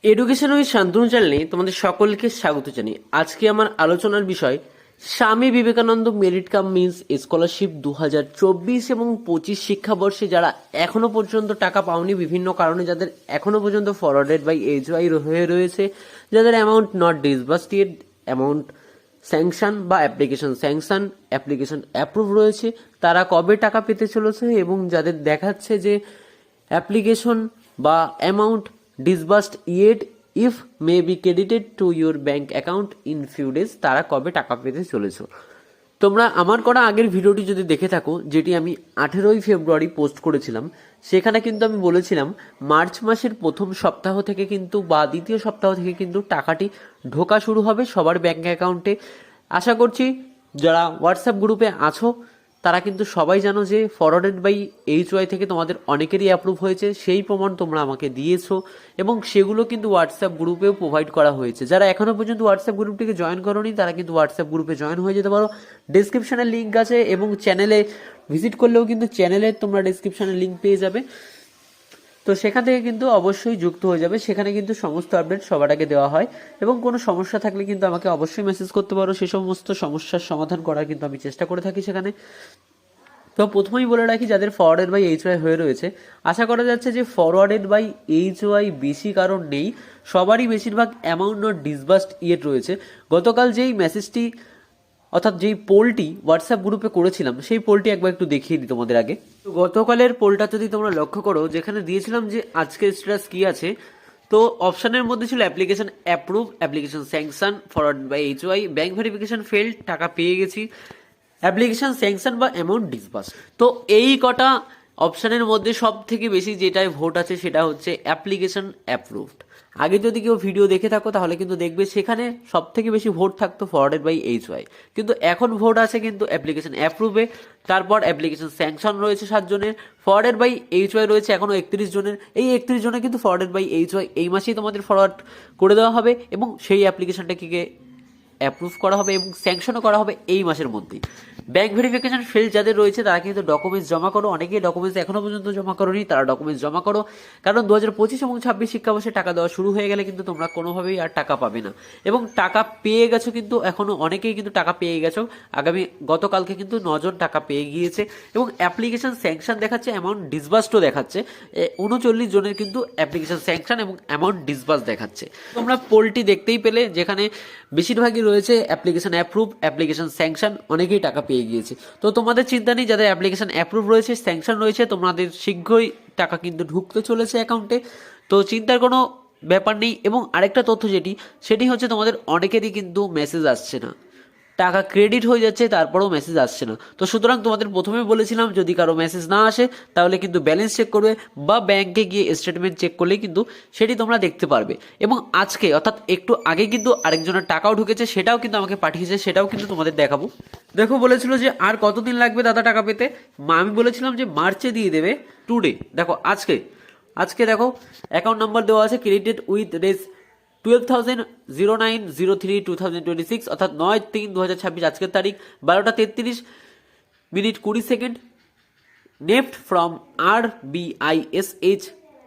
Education with Shantanu চ্যানেলে তোমাদের সকলকে স্বাগত জানাই। আজকে আমার আলোচনার বিষয় Swami Vivekananda merit cum means scholarship 2024 এবং 25 শিক্ষাবর্ষে যারা এখনো পর্যন্ত টাকা পাওনি বিভিন্ন কারণে, যাদের এখনো পর্যন্ত ফরওয়ার্ডেড বাই এইচওয়াই হয়ে রয়েছে, যাদের amount not disbursed, amount sanction বা অ্যাপ্লিকেশন স্যাংশন, অ্যাপ্লিকেশন অ্যাপ্রুভ রয়েছে, তারা কবে টাকা পেতে চলেছে, এবং যাদের দেখাচ্ছে যে অ্যাপ্লিকেশন বা amount disbursed yet if may be credited to your bank account in few days, তারা কবে টাকা পেতে চলেছো। তোমরা আমার করা আগের ভিডিওটি যদি দেখে থাকো, যেটি আমি 18ই ফেব্রুয়ারি পোস্ট করেছিলাম, সেখানে কিন্তু আমি বলেছিলাম মার্চ মাসের প্রথম সপ্তাহ থেকে কিন্তু বা দ্বিতীয় সপ্তাহ থেকে কিন্তু টাকাটি ঢোকা শুরু হবে সবার ব্যাংক অ্যাকাউন্টে। আশা করছি যারা হোয়াটসঅ্যাপ গ্রুপে আছো তারা কিন্তু সবাই জানো যে ফরওয়ার্ডেড বাই এইচওয়াই থেকে তোমাদের অনেকেরই অ্যাপ্রুভ হয়েছে, সেই প্রমাণ তোমরা আমাকে দিয়েছো এবং সেগুলো কিন্তু হোয়াটসঅ্যাপ গ্রুপেও প্রোভাইড করা হয়েছে। যারা এখনও পর্যন্ত হোয়াটসঅ্যাপ গ্রুপটিকে জয়েন করোনি তারা কিন্তু হোয়াটসঅ্যাপ গ্রুপে জয়েন হয়ে যেতে পারো। ডেসক্রিপশনে লিঙ্ক আছে এবং চ্যানেলে ভিজিট করলেও কিন্তু চ্যানেলের তোমরা ডেসক্রিপশনে লিঙ্ক পেয়ে যাবে, তো সেখান থেকে কিন্তু অবশ্যই যুক্ত হয়ে যাবে। সেখানে কিন্তু সমস্ত আপডেট সবার আগে দেওয়া হয় এবং কোনো সমস্যা থাকলে কিন্তু আমাকে অবশ্যই মেসেজ করতে পারো, সে সমস্ত সমস্যার সমাধান করার কিন্তু আমি চেষ্টা করে থাকি সেখানে। তো প্রথমেই বলে রাখি, যাদের ফরওয়ার্ডেড বাই এইচওয়াই হয়ে রয়েছে, আশা করা যাচ্ছে যে ফরওয়ার্ডেড বাই এইচওয়াই বেশি কারণ নেই, সবারই বেশিরভাগ অ্যামাউন্ট নট ডিসবার্সড ইয়েট রয়েছে। গতকাল যেই মেসেজটি অর্থাৎ যেই পোলটি হোয়াটসঅ্যাপ গ্রুপে করেছিলাম, সেই পোলটি একবার একটু দেখিয়ে দিই তোমাদের আগে। তো গতকালের পোলটা যদি তোমরা লক্ষ্য করো, যেখানে দিয়েছিলাম যে আজকের স্ট্যাটাস কী আছে, তো অপশানের মধ্যে ছিল application approve, application sanction, forward by HY, bank verification failed, টাকা পেয়ে গেছি, অ্যাপ্লিকেশন স্যাংশন বা অ্যামাউন্ট ডিসবার্স। তো এই কটা অপশানের মধ্যে সব থেকে বেশি যেটায় ভোট আছে সেটা হচ্ছে অ্যাপ্লিকেশন অ্যাপ্রুভড। আগে যদি কেউ ভিডিও দেখে থাকো তাহলে কিন্তু দেখবে সেখানে সব থেকে বেশি ভোট থাকতো ফরওয়ার্ডেড বাই এইচওয়াই, কিন্তু এখন ভোট আছে কিন্তু অ্যাপ্লিকেশন অ্যাপ্রুভে, তারপর অ্যাপ্লিকেশন স্যাংশন রয়েছে 7 জনের, ফরওয়ার্ডেড বাই এইচওয়াই রয়েছে এখনও 31 জনের। এই 31 জনে কিন্তু ফরওয়ার্ডেড বাই এইচওয়াই এই মাসেই তোমাদের ফরওয়ার্ড করে দেওয়া হবে এবং সেই অ্যাপ্লিকেশনটাকে অ্যাপ্রুভ করা হবে এবং স্যাংশনও করা হবে এই মাসের মধ্যেই। ব্যাঙ্ক ভেরিফিকেশন ফেল যাদের রয়েছে তারা কিন্তু ডকুমেন্টস জমা করো, অনেকেই ডকুমেন্টস এখনও পর্যন্ত জমা করোনি, তারা ডকুমেন্টস জমা করো, কারণ 2025 এবং 26 শিক্ষাবর্ষে টাকা দেওয়া শুরু হয়ে গেলে কিন্তু তোমরা কোনোভাবেই আর টাকা পাবে না। এবং টাকা পেয়ে গেছো কিন্তু এখনও অনেকেই কিন্তু টাকা পেয়ে গেছো, গতকালকে কিন্তু 9 জন টাকা পেয়ে গিয়েছে এবং অ্যাপ্লিকেশন স্যাংশন দেখাচ্ছে, অ্যামাউন্ট ডিসবার্সডও দেখাচ্ছে, 39 জনের কিন্তু অ্যাপ্লিকেশন স্যাংশন এবং অ্যামাউন্ট ডিসবার্স দেখাচ্ছে। তোমরা পোলটি দেখতেই পেলে, যেখানে বেশিরভাগই রয়েছে অ্যাপ্লিকেশন অ্যাপ্রুভ, অ্যাপ্লিকেশন স্যাংশন, অনেকেই টাকা পেয়ে গিয়েছে। তো তোমাদের চিন্তা নেই, যাদের অ্যাপ্লিকেশন অ্যাপ্রুভ রয়েছে, স্যাংশন রয়েছে, তোমাদের শীঘ্রই টাকা কিন্তু ঢুকতে চলেছে অ্যাকাউন্টে, তো চিন্তার কোনো ব্যাপার নেই। এবং আরেকটা তথ্য সেটি হচ্ছে তোমাদের অনেকেরই কিন্তু মেসেজ আসছে না, টাকা ক্রেডিট হয়ে যাচ্ছে তারপরেও মেসেজ আসছে না। তো সুতরাং তোমাদের প্রথমে বলেছিলাম যদি কারো মেসেজ না আসে তাহলে কিন্তু ব্যালেন্স চেক করবে বা ব্যাংকে গিয়ে স্টেটমেন্ট চেক করলেই কিন্তু সেটি তোমরা দেখতে পারবে। এবং আজকে অর্থাৎ একটু আগে কিন্তু আরেকজনের টাকাও ঢুকেছে, সেটাও কিন্তু আমাকে পাঠিয়েছে, সেটাও কিন্তু তোমাদের দেখাবো। দেখো, বলেছিল যে আর কতদিন লাগবে দাদা টাকা পেতে, আমি বলেছিলাম যে মার্চে দিয়ে দেবে টুডে। দেখো আজকে দেখো অ্যাকাউন্ট নাম্বার দেওয়া আছে, ক্রেডিটেড উইথ রেস 12,0903/2026, অর্থাৎ 9/3/2026 আজকের তারিখ, 12:33:20 নেফট ফ্রম RBISH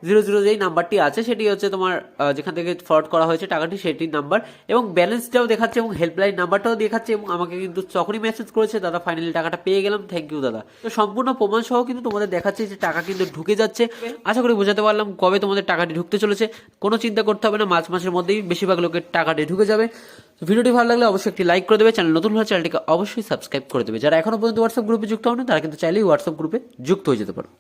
00 যেই নাম্বারটি আছে সেটি হচ্ছে তোমার যেখান থেকে ফরওয়ার্ড করা হয়েছে টাকাটি, সেটির নাম্বার এবং ব্যালেন্সটাও দেখাচ্ছে এবং হেল্পলাইন নাম্বারটাও দেখাচ্ছে এবং আমাকে কিন্তু তখনই মেসেজ করেছে দাদা ফাইনালি টাকাটা পেয়ে গেলাম, থ্যাংক ইউ দাদা। তো সম্পূর্ণ প্রমাণ সহ কিন্তু তোমাদের দেখাচ্ছে যে টাকা কিন্তু ঢুকে যাচ্ছে। আশা করি বোঝাতে পারলাম কবে তোমাদের টাকাটি ঢুকতে চলেছে, কোনো চিন্তা করতে হবে না, মার্চ মাসের মধ্যেই বেশিরভাগ লোকের টাকাটি ঢুকে যাবে। ভিডিওটি ভালো লাগলে অবশ্যই একটি লাইক করে দেবে, চ্যানেল নতুন হলে চ্যানেলটিকে অবশ্যই সাবস্ক্রাইব করে দেবে। যারা এখনো পর্যন্ত হোয়াটসঅ্যাপ গ্রুপে যুক্ত হয়নি তারা কিন্তু চাইলেই হোয়াটসঅ্যাপ গ্রুপে যুক্ত হয়ে যেতে পারো।